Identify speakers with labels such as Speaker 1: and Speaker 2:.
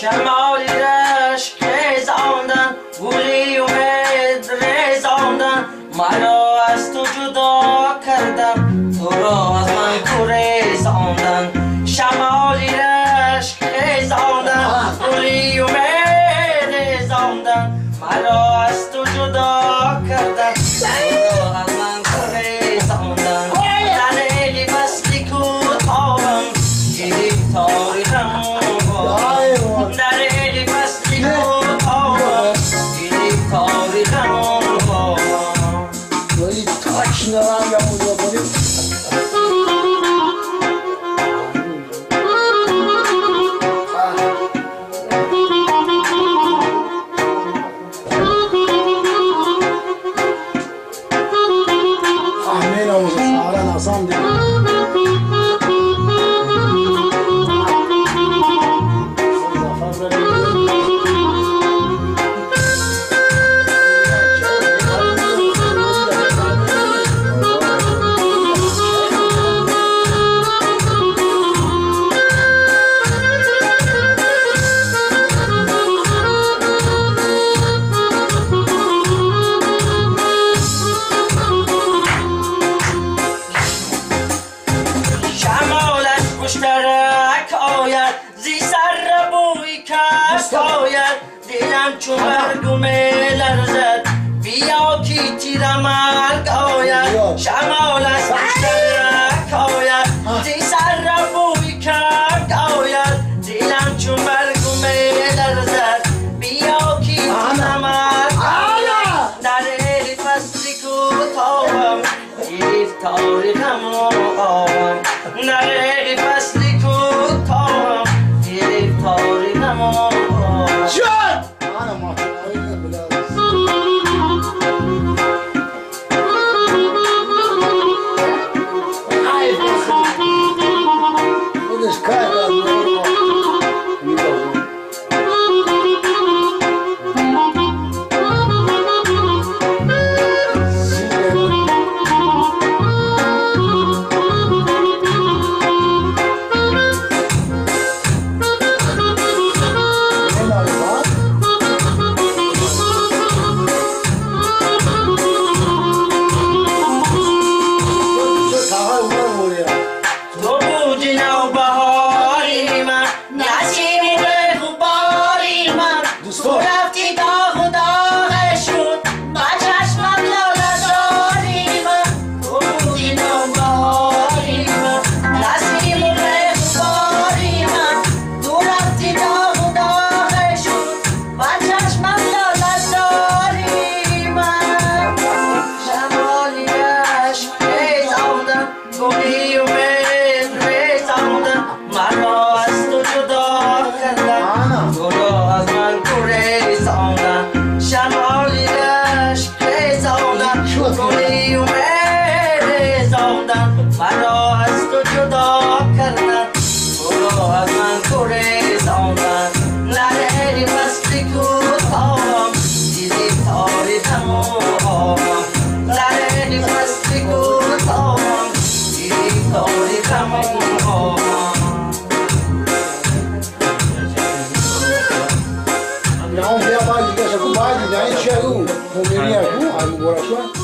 Speaker 1: شمالی رشک رزاندن گلی اومد رزاندن مرا از تو جدا کردم تو را از من گریزاندن شمالی رشک رزاندن گلی اومد رزاندن مرا از تو جدا کردم تو را از من گریزاندن در لباسی کوتاهم گرفتاری
Speaker 2: Taşınalar yapılıyor böyle. Ahmet olsun, Sağran Hasan diyor.
Speaker 1: مشترک آید زی سر بوی کست آید دلم چون برگم لرزد بیا کی تیر مرگ آید شمال از مشترک آید زی سر بوی کرد آید دلم چون برگم لرزد بیا کی تیر مرگ آید در فصلی کوتاهم گرفتاری غم و آهم در فصلی کوتاهم گرفتاری غم و آهم
Speaker 2: Can! Bu da şikayet
Speaker 1: مرا از تو جدا کردن تو را از من گریزاندن نره فصلی کوتاهم گرفتاری غم و آهم نره فصلی کوتاهم گرفتاری غم و آهم
Speaker 2: Não vê a base dessa bobagem, daí chega um, não viria com, aí o coração.